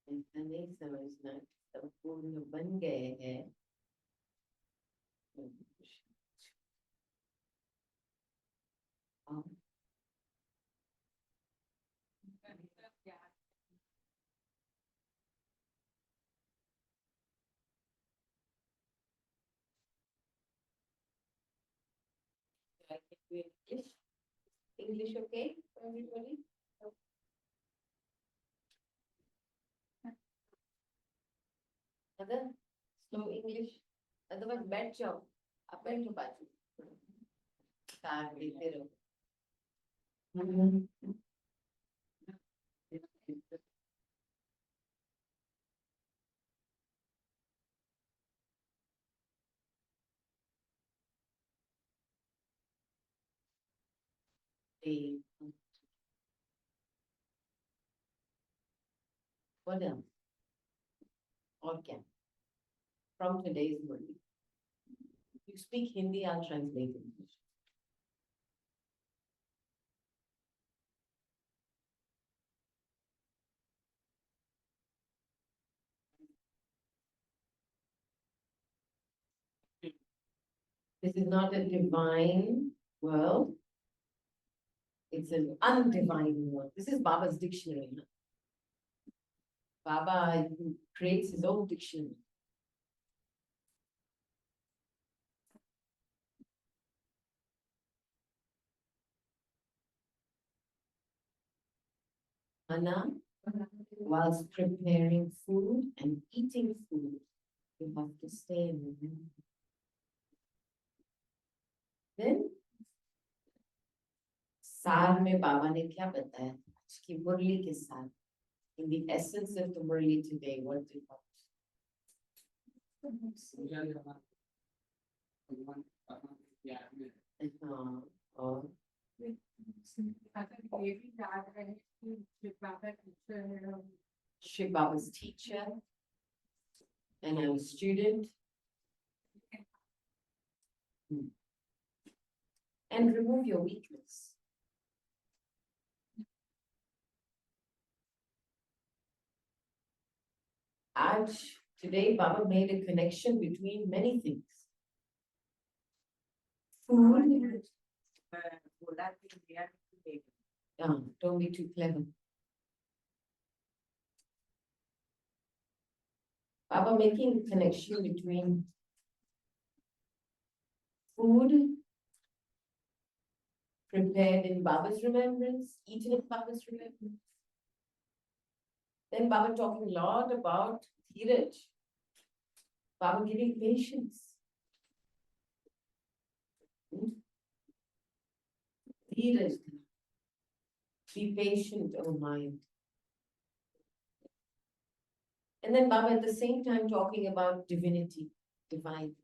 ऐसा नहीं समझना संपूर्ण बन गए हैं। English, English, okay for everybody? Other slow English, otherwise बैठ जाओ, आप बैठो बाजू, तार देते रहो। What else? और क्या? From today's word. You speak Hindi, I'll translate English. This is not a divine world. It's an undivine world. This is Baba's dictionary. Baba creates his own dictionary. Anna, whilst preparing food and eating food, you have to stay in the room. Then, सार में बाबा ने क्या बताया आज की मुरली के साथ? In the essence of the Murli today, what do you want? Shiv Baba's teacher, and I'm a student. And remove your weakness. Today, Baba made a connection between many things. Food. Don't be too clever. Baba making a connection between food prepared in Baba's remembrance, eaten in Baba's remembrance. Then Baba talking a lot about Dheeraj. Baba giving patience. Dheeraj. Be patient, O mind. And then Baba at the same time talking about divinity, divine.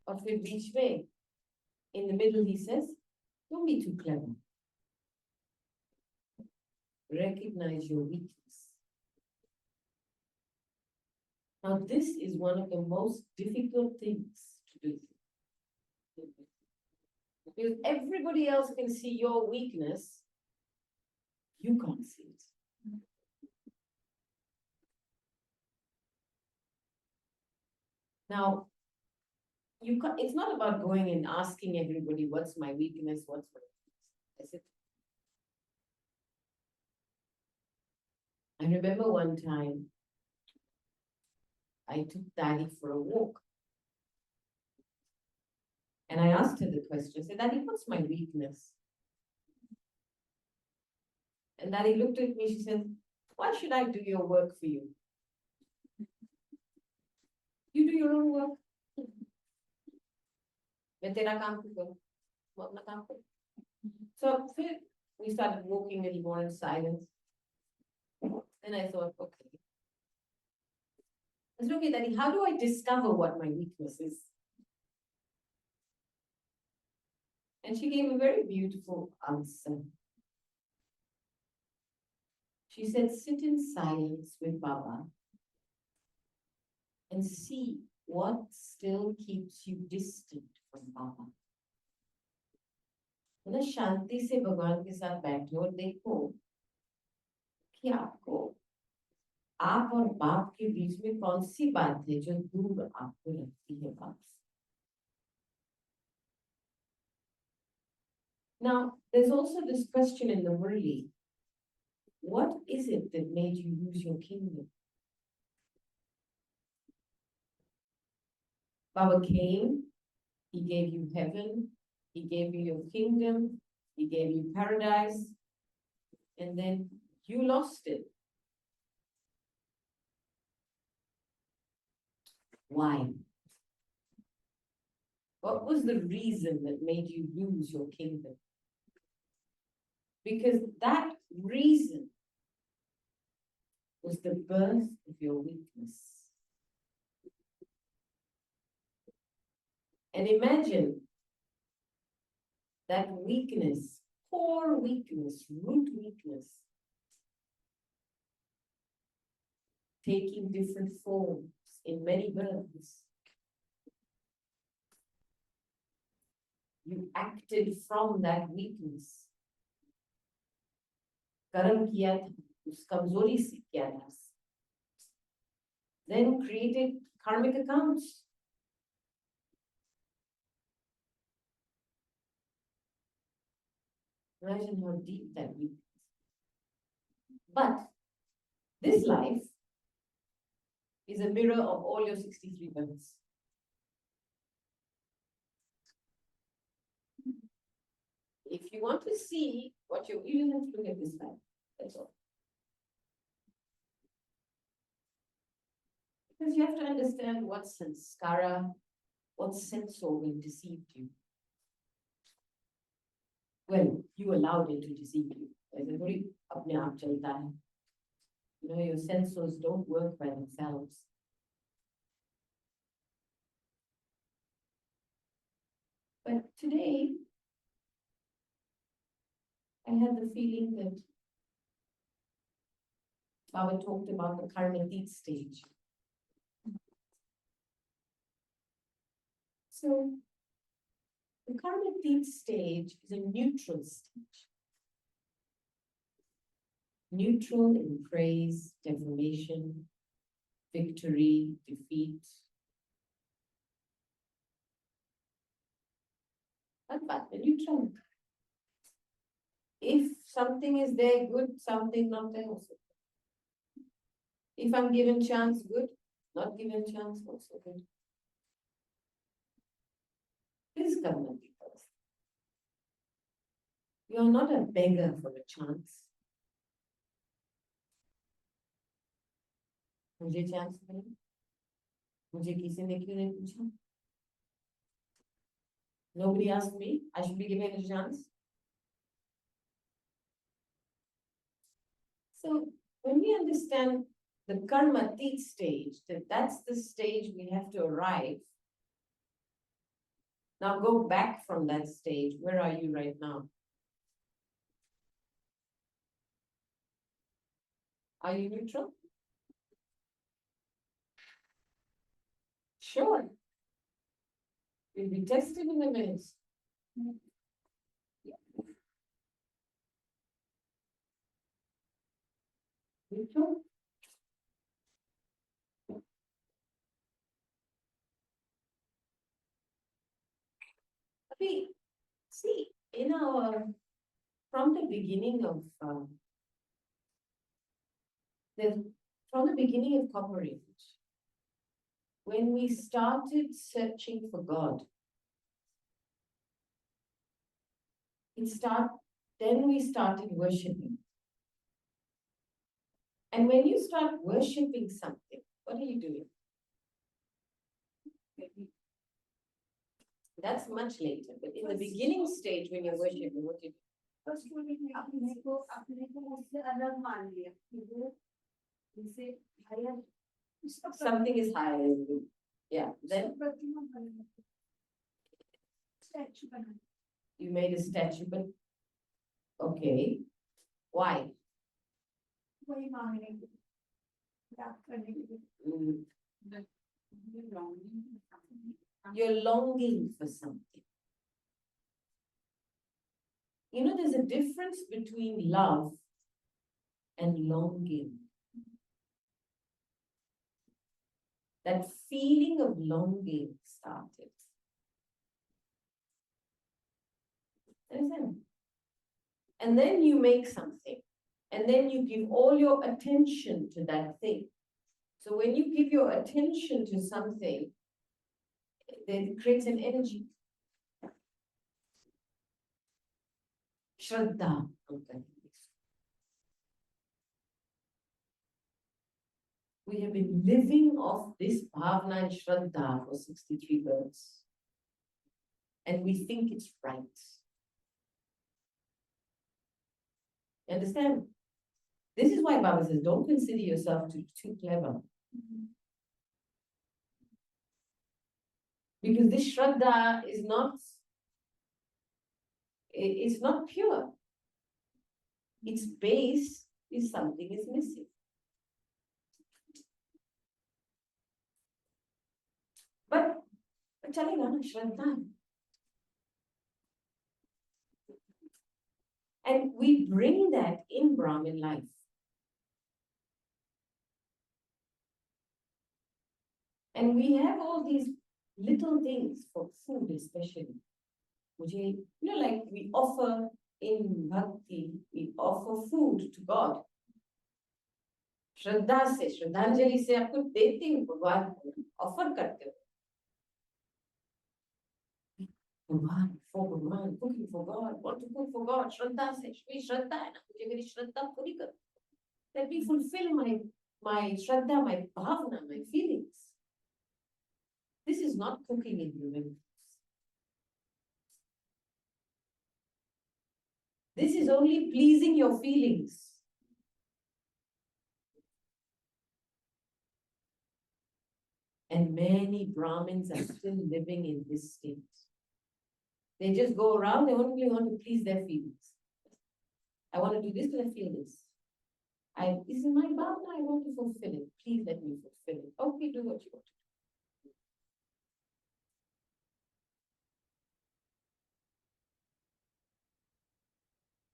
Or फिर बीच में, in the middle he says, don't be too clever. Recognize your weakness. Now this is one of the most difficult things to do. Because everybody else can see your weakness, you can't see it. Now, it's not about going and asking everybody, what's my weakness, what's my weakness. That's it. I remember one time, I took Daddy for a walk. And I asked her the question, I said, Daddy, what's my weakness? And Daddy looked at me, she said, why should I do your work for you? You do your own work. So we started walking a little more in silence. Then I thought, okay. I said, okay, Daddy, how do I discover what my weakness is? And she gave a very beautiful answer. She said, sit in silence with Baba and see what still keeps you distant from Baba. ना शांति से भगवान के साथ बैठो और देखो कि आपको आप और बाप के बीच में कौन सी बात है जो दूर आपको लगती है बाप से. Now, there's also this question in the Murli. What is it that made you lose your kingdom? Baba came, he gave you heaven, he gave you your kingdom, he gave you paradise, and then you lost it. Why? What was the reason that made you lose your kingdom? Because that reason was the birth of your weakness. And imagine that weakness, core weakness, root weakness, taking different forms in many births. You acted from that weakness. Karam kiya tha, us kamzori se kiya tha. Then created karmic accounts. Imagine how deep that weakness is. But this life is a mirror of all your 63 births. If you want to see what you just have to look at this life. That's all. Because you have to understand what sanskara, what sense organ deceived you. Well, you allowed it to deceive you. You know, your sensors don't work by themselves. But today, I had the feeling that Baba talked about the Karma-Didi stage. So, the Karma-Didi stage is a neutral stage. Neutral in praise, defamation, victory, defeat. But the neutral. If something is there, good, something not there, also. If I'm given chance, good. Not given chance, also good. Please come and be first. You are not a beggar for a chance. मुझे chance मिला, मुझे किसी ने क्यों नहीं पूछा? Nobody asked me. I should be given a chance. So when we understand the karma-atit stage, that's the stage we have to arrive. Now go back from that stage. Where are you right now? Are you neutral? Sure. You'll be tested in a minute. Neutral? See, in our, from the beginning of, from the beginning of Copper Age, when we started searching for God, then we started worshiping. And when you start worshiping something, what are you doing? That's much later, but in the beginning stage when you're worshiping, what do you do? First, something is higher than you. Yeah. Then you made a statue, but okay. Why? You're longing for something. You know, there's a difference between love and longing. That feeling of longing started. Understand? And then you make something, and then you give all your attention to that thing. So when you give your attention to something, then it creates an energy. Shraddha. We have been living off this bhavana and shraddha for 63 births. And we think it's right. You understand? This is why Baba says, don't consider yourself too clever. Because this shraddha is not pure. Its base is something is missing. But chalega na shraddha. And we bring that in Brahmin life. And we have all these little things for food, especially. You know, like we offer in bhakti, we offer food to God. श्रद्धा से, श्रद्धांजलि से आपको देते हो भगवान को, offer करते हो. भगवान, for भगवान, cooking for God, want to cook for God, श्रद्धा से, श्रद्धा है ना, मुझे मेरी श्रद्धा पूरी करो. Let me fulfill my shraddha, my bhavana, my feelings. This is not cooking in remembrance. This is only pleasing your feelings. And many Brahmins are still living in this state. They just go around, they only want to please their feelings. I want to do this because I feel this. This is my bhavana, I want to fulfill it. Please let me fulfill it. Okay, do what you want to do.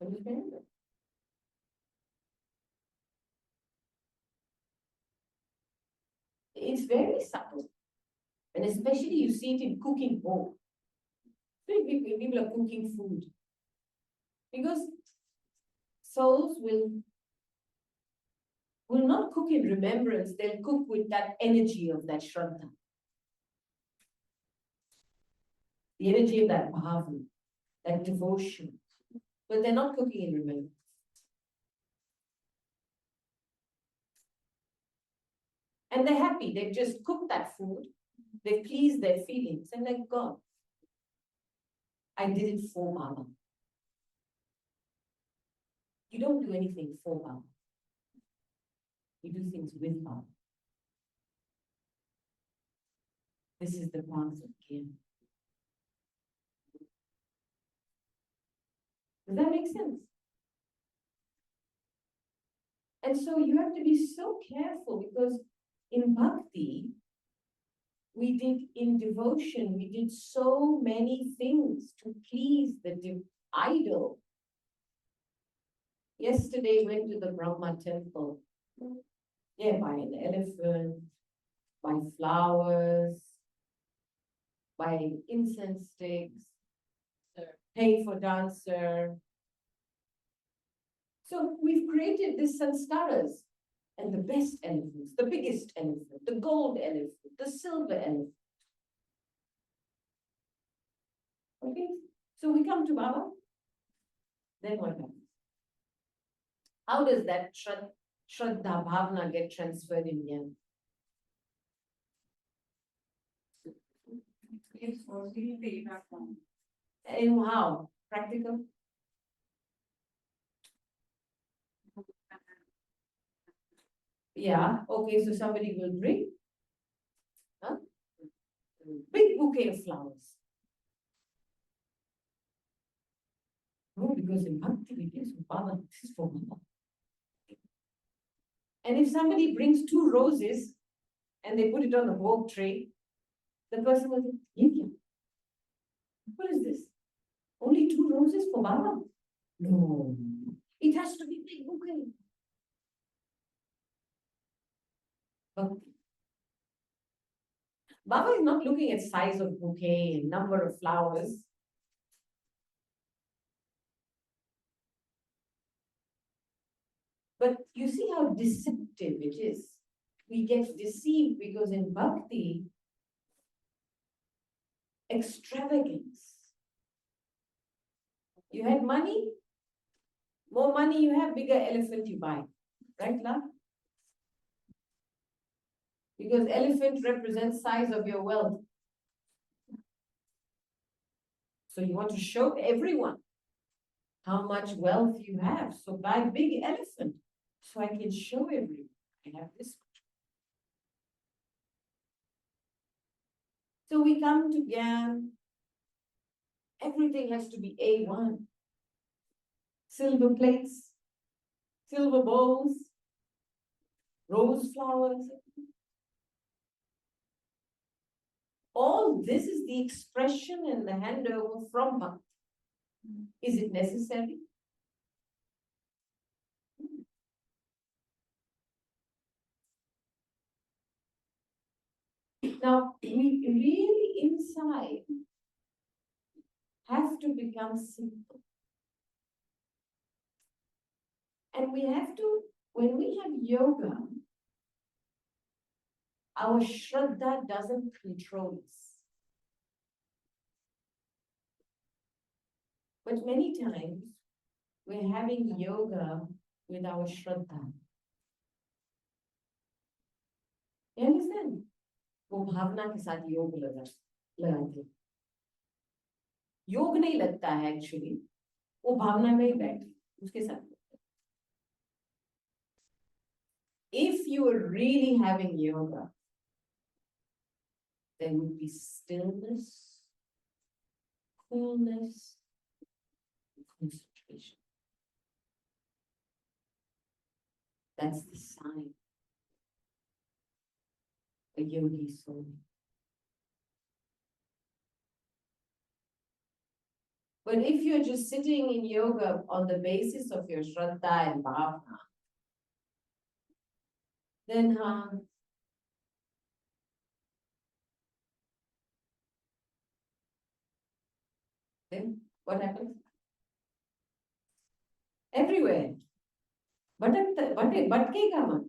Understand? It's very subtle. And especially you see it in cooking home. People are cooking food. Because souls will not cook in remembrance, they'll cook with that energy of that shraddha. The energy of that bhavana, that devotion. But they're not cooking in remembrance. And they're happy. They've just cooked that food. They've pleased their feelings. And they're gone. I did it for Baba. You don't do anything for Baba. You do things with Baba. This is the path of care. Does that make sense? And so you have to be so careful because in bhakti, in devotion, we did so many things to please the idol. Yesterday, went to the Brahma temple. Yeah, buy an elephant, buy flowers, buy incense sticks, pay for dancer. So we've created these sanskaras. And the best elephants, the biggest elephant, the gold elephant, the silver elephant. Okay, so we come to Baba. Then what happens? How does that Shraddha Bhavana get transferred in the end? And how? Practical? Yeah, okay, so somebody will bring big bouquet of flowers. No, because in Bhakti we give Baba, this is for Baba. And if somebody brings 2 roses and they put it on the bhog tray, the person will think, what is this? Only 2 roses for Baba? No, it has to be big bouquet. Bhakti. Baba is not looking at size of bouquet and number of flowers. But you see how deceptive it is. We get deceived because in bhakti, extravagance. You had money, more money you have, bigger elephant you buy. Right, love? Because elephant represents size of your wealth. So you want to show everyone how much wealth you have. So buy big elephant so I can show everyone I have this. So we come to Gyan. Everything has to be A1. Silver plates, silver bowls, rose flowers. All this is the expression and the handover from Bhakti. Is it necessary? Now, we really inside have to become simple. And we have to, when we have yoga, our Shraddha doesn't control us. But many times, we're having yoga with our Shraddha. You understand? वो भावना के साथ योग लगाते योग नहीं लगता है actually वो भावना में ही बैठे उसके साथ if you are really having yoga there would be stillness, coolness, and concentration. That's the sign a yogi soul. But if you're just sitting in yoga on the basis of your Shraddha and Bhavana, then what happens? Everywhere. भटकेगा मन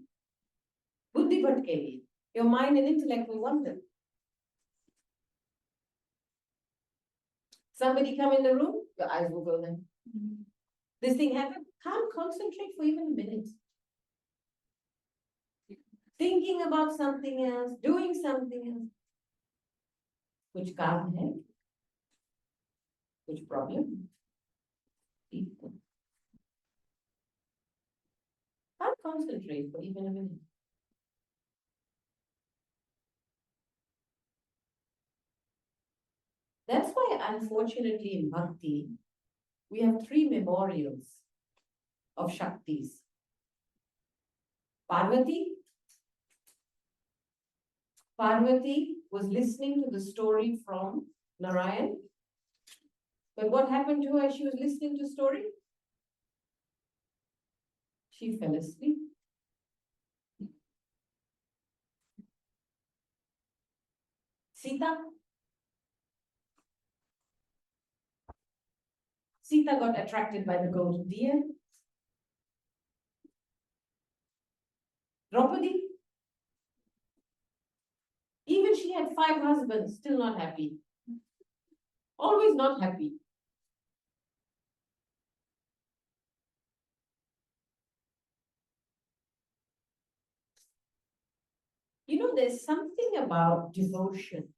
बुद्धि भटकेगी. Your mind and intellect will wander. Somebody come in the room, your eyes will go there. This thing happened, can't concentrate for even a minute. Thinking about something else, doing something else. Which कारण है? Which problem? People. Can't concentrate for even a minute. That's why, unfortunately, in Bhakti, we have 3 memorials of Shaktis. Parvati. Parvati was listening to the story from Narayan. But what happened to her as she was listening to the story? She fell asleep. Sita. Sita got attracted by the golden deer. Draupadi. Even she had 5 husbands, still not happy. Always not happy. You know, there's something about devotion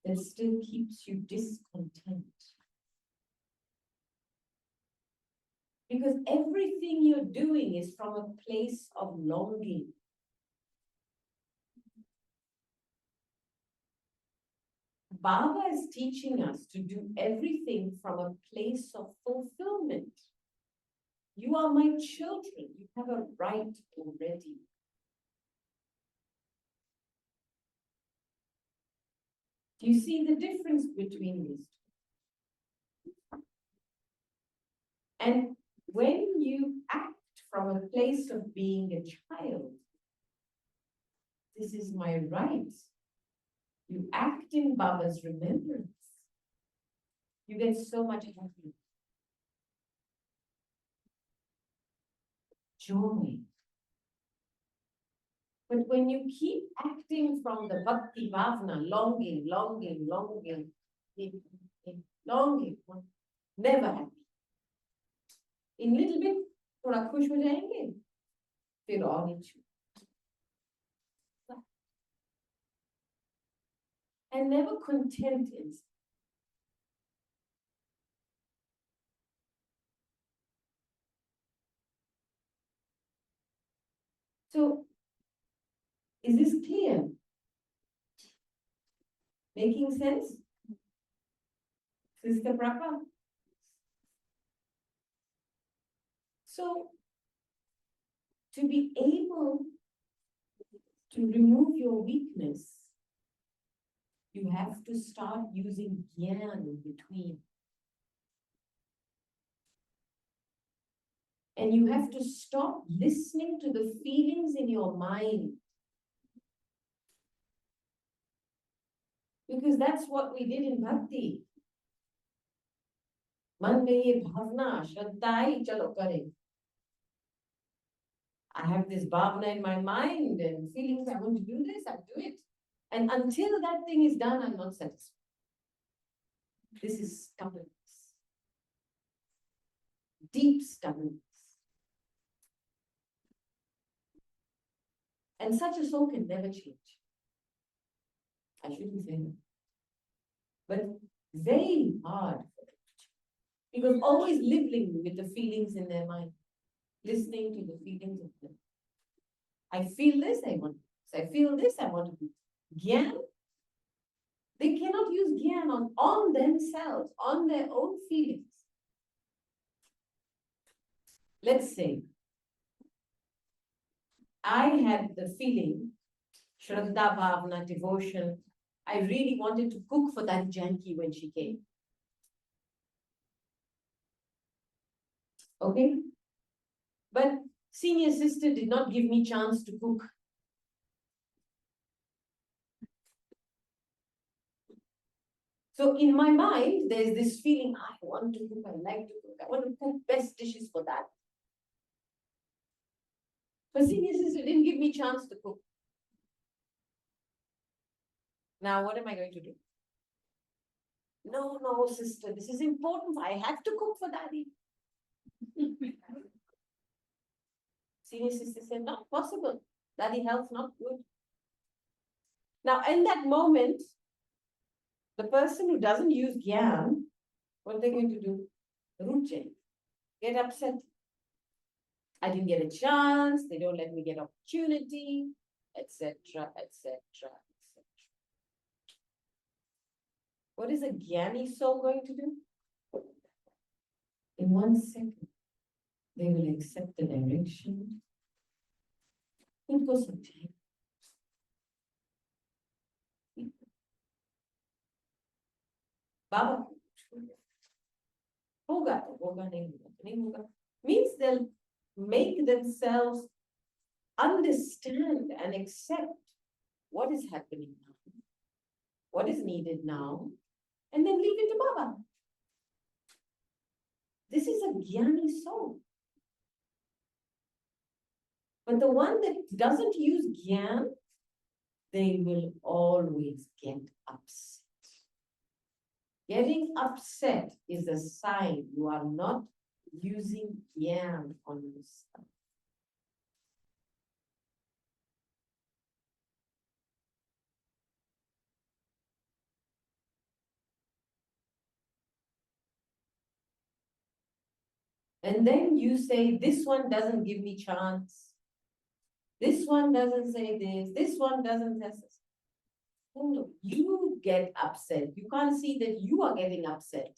that still keeps you discontent. Because everything you're doing is from a place of longing. Baba is teaching us to do everything from a place of fulfillment. You are my children. You have a right already. Do you see the difference between these two? And when you act from a place of being a child, this is my right. You act in Baba's remembrance. You get so much happiness, joy. But when you keep acting from the bhakti bhavana, longing, longing, longing, longing, never happy. In little bit, थोड़ा खुश हो जाएंगे, फिर और issue. And never content in. So, is this clear? Making sense? Sister Prabha? So, to be able to remove your weakness, you have to start using jnana in between. And you have to stop listening to the feelings in your mind. Because that's what we did in bhakti. Man mein ye bhavna, shraddha hai, chalo kare. I have this bhavna in my mind and feelings, I want to do this, I do it. And until that thing is done, I'm not satisfied. This is stubbornness. Deep stubbornness. And such a soul can never change. I shouldn't say that. But very hard for them to change. Because always living with the feelings in their mind. Listening to the feelings of them. I feel this, I want this. I feel this, I want to do. Gyan, they cannot use Gyan on themselves, on their own feelings. Let's say, I had the feeling, Shraddha Bhavana, devotion, I really wanted to cook for that Janki when she came. Okay? But senior sister did not give me chance to cook. So in my mind, there's this feeling, I want to cook, I like to cook, I want to cook best dishes for that. But senior sister didn't give me chance to cook. Now, what am I going to do? No, no, sister, this is important. I have to cook for daddy. Senior sister said, not possible. Daddy health not good. Now, in that moment, the person who doesn't use Gyan, what are they going to do? Ruche, get upset. I didn't get a chance. They don't let me get opportunity, etc., etc., etc. What is a Gyani soul going to do? In 1 second, they will accept the direction. It goes some time. Baba, hoga, hoga, nahi hoga. Means they'll make themselves understand and accept what is happening now, what is needed now, and then leave it to Baba. This is a Gyani soul. But the one that doesn't use Gyan, they will always get upset. Getting upset is a sign you are not using Gyan on yourself. And then you say, this one doesn't give me chance. This one doesn't say this one doesn't say this. No, you get upset. You can't see that you are getting upset.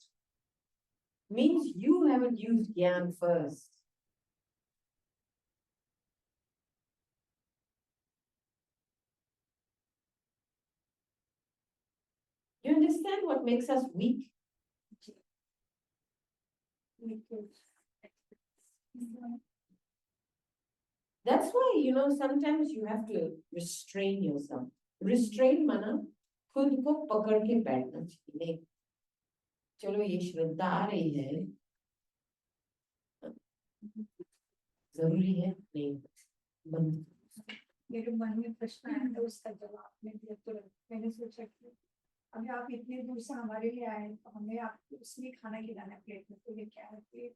Means you haven't used Gyan first. You understand what makes us weak? That's why, sometimes you have to restrain yourself. Restrain माना खुद को पकड़ के बैठना चाहिए. नहीं, चलो ये श्रद्धा आ रही है, जरूरी है नहीं, बंद. मेरे मन में प्रश्न आया था, उसका जवाब मैं दिया तुरंत. मैंने सोचा कि अभी आप इतने दूर से हमारे लिए आए तो हमें आपको उसमें खाना खिलाना है प्लेट में, तो ये क्या है कि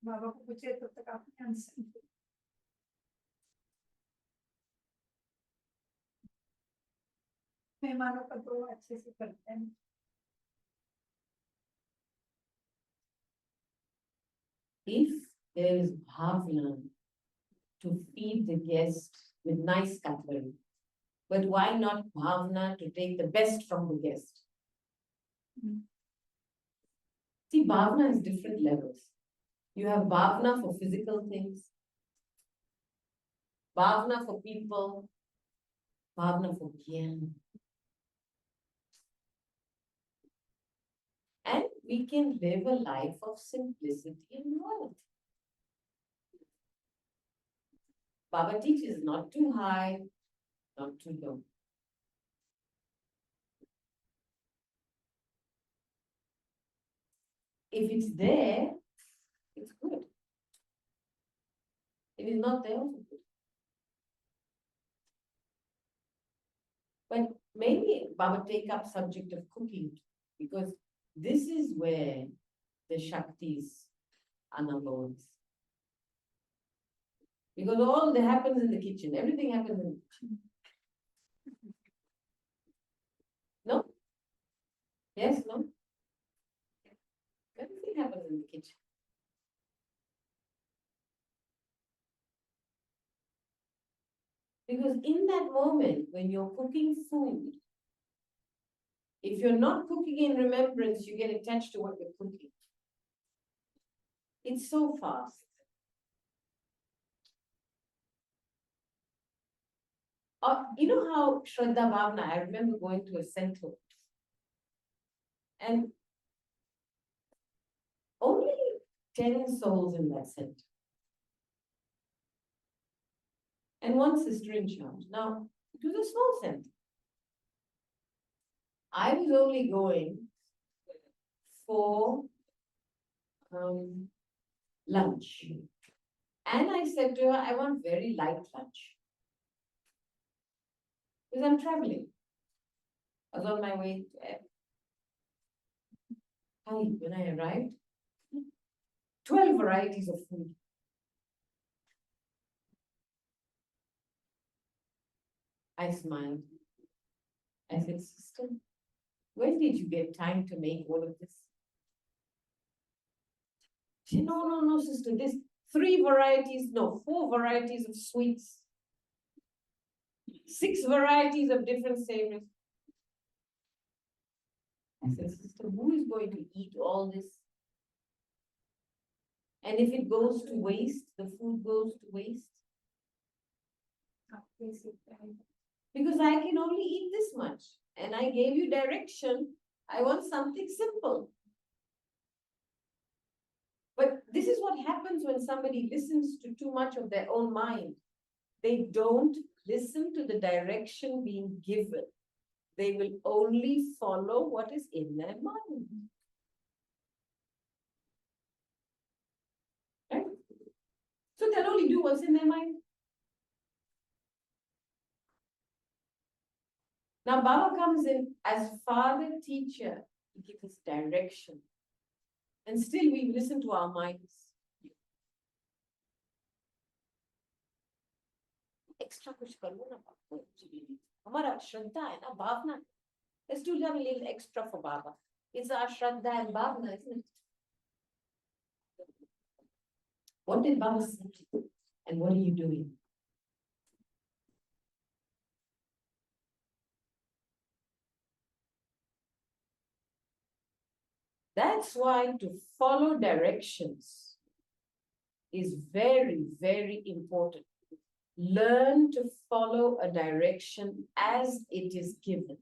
बाबा को पूछे तब तक आपने आंसर दिया. मेहमानों का तो अच्छे से करते हैं. If there is bhavna to feed the guest with nice cutlery, but why not bhavna to take the best from the guest? See, bhavna has different levels. You have bhavna for physical things, bhavna for people, bhavna for gyan. And we can live a life of simplicity and loyalty. Baba teaches not too high, not too low. If it's there, it's good. If it's not there, also good. But maybe Baba take up subject of cooking, because this is where the Shaktis are number one. Because all that happens in the kitchen, everything happens in the kitchen. No? Yes, no? Everything happens in the kitchen. Because in that moment, when you're cooking food, if you're not cooking in remembrance, you get attached to what you're cooking. It's so fast. You know how Shraddha Bhavna, I remember going to a center, and only 10 souls in that center. And one sister in charge. Now, it was a small center. I was only going for lunch. And I said to her, I want very light lunch. Because I'm traveling. I was on my way to when I arrived, 12 varieties of food. I smiled. I said, sister, when did you get time to make all of this? She said, no, sister, there's 4 varieties of sweets, 6 varieties of different savories. I said, sister, who is going to eat all this? And if it goes to waste, the food goes to waste. Because I can only eat this much. And I gave you direction. I want something simple. But this is what happens when somebody listens to too much of their own mind. They don't listen to the direction being given. They will only follow what is in their mind. Right? So they'll only do what's in their mind. Now Baba comes in as father teacher to give us direction. And still we listen to our minds. Extra kuch karo na Baba. Hamara shraddha hai na, bhavna. Let's do a little extra for Baba. It's our shraddha and bhavna, isn't it? What did Baba say? And what are you doing? That's why to follow directions is very, very important. Learn to follow a direction as it is given,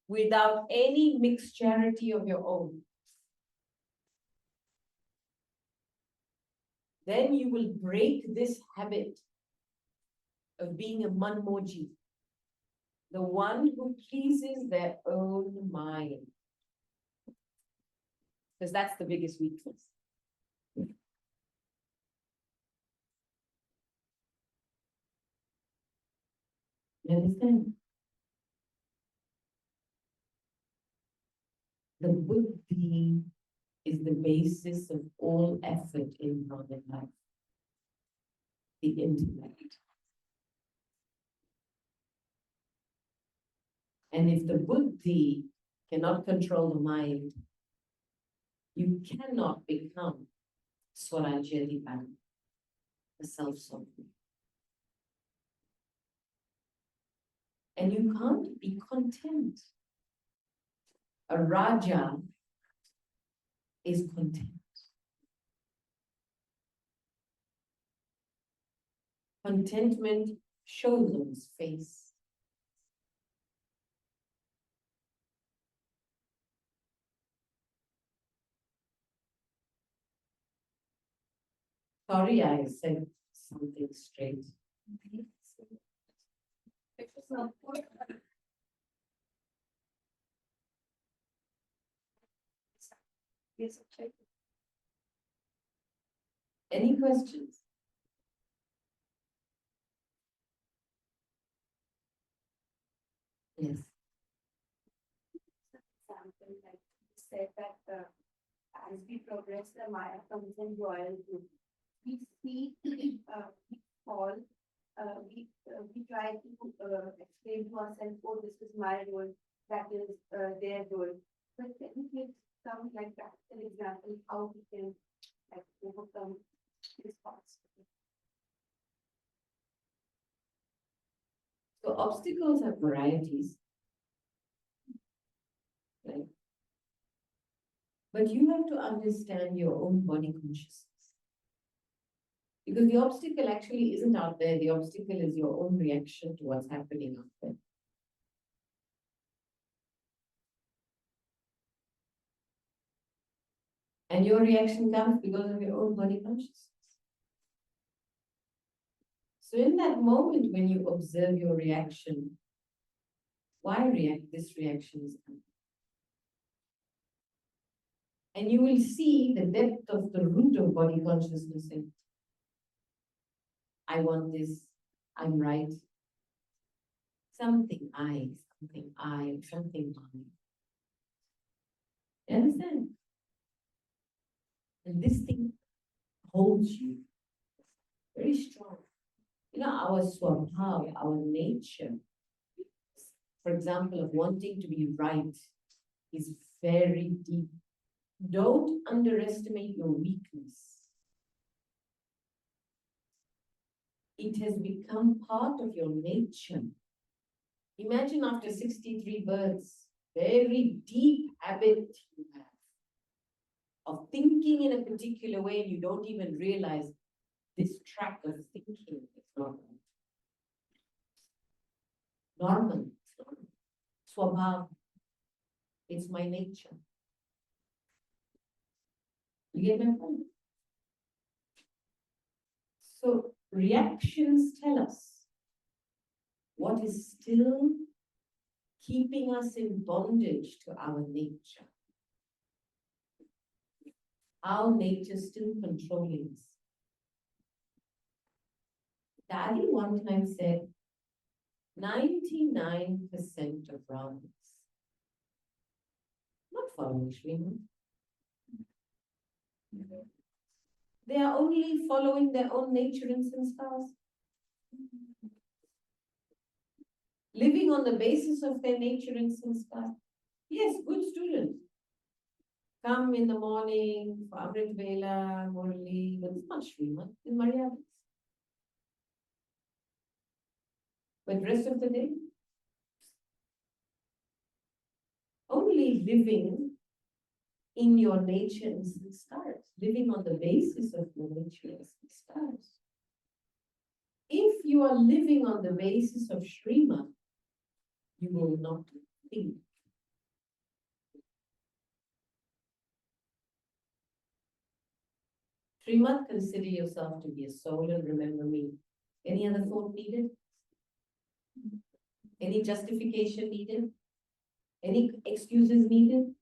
without any mixturity of your own. then you will break this habit of being a manmoji, the one who pleases their own mind. Because that's the biggest weakness. You understand? The buddhi is the basis of all effort in modern life. The intellect. And if the buddhi cannot control the mind, you cannot become Swarajyadipati, a self-sovereign. And you can't be content. A Raja is content. Contentment shows on his face. Sorry, I said something straight. Any questions? Yes. Example, like you said that as we progress, the Maya comes in royal group. We see, we fall, we try to explain to ourselves, oh, this is my role, that is their role. But can you give some like practical example how we can like overcome these parts? So obstacles have varieties. Right? But you have to understand your own body consciousness. Because the obstacle actually isn't out there. The obstacle is your own reaction to what's happening out there. And your reaction comes because of your own body consciousness. So in that moment when you observe your reaction, why react? This reaction is coming. And you will see the depth of the root of body consciousness in I want this, I'm right. Something I. You understand? And this thing holds you very strong. You know, our swabhav, our nature, for example, of wanting to be right, is very deep. Don't underestimate your weakness. It has become part of your nature. Imagine after 63 births, very deep habit you have of thinking in a particular way, and you don't even realize this track of thinking is not normal. Swabhav. It's my nature. You get my point? So reactions tell us what is still keeping us in bondage to our nature. Our nature still controlling us. Daddy one time said, 99% of Brahmins not following Srimad. They are only following their own nature and sanskars. Living on the basis of their nature and sanskar. Yes, good students. Come in the morning for Amrit Vela, Murli, but it's not Srimad, in Maryadas. But rest of the day, only living in your nature and sanskars, living on the basis of your nature and sanskars. If you are living on the basis of Srimad, you will not think. Srimad, consider yourself to be a soul and remember me. Any other thought needed? Any justification needed? Any excuses needed?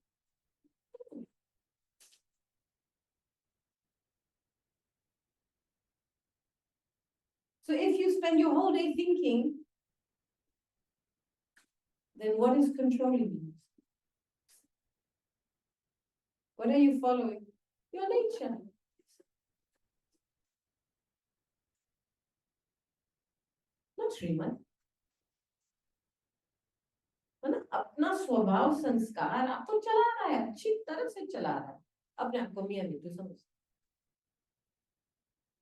So if you spend your whole day thinking, then what is controlling you? What are you following? Your nature. Not Srimad. मतलब अपना स्वभाव संस्कार आप तो चला रहा है, अच्छी तरह से चला रहा है, अपने आप को मियां मिट्टू समझ.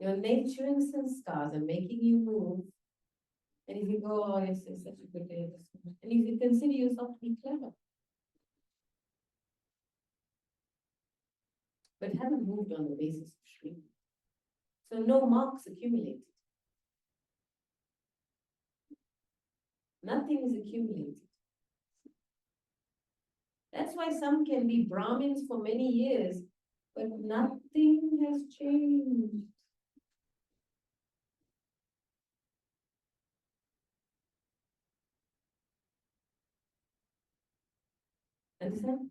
Your nature and sanskars are making you move. And if you go, oh, yes, it's such a good day, and if you consider yourself to be clever, but haven't moved on the basis of Shri. So no marks accumulated. Nothing is accumulated. That's why some can be Brahmins for many years, but nothing has changed. Understand?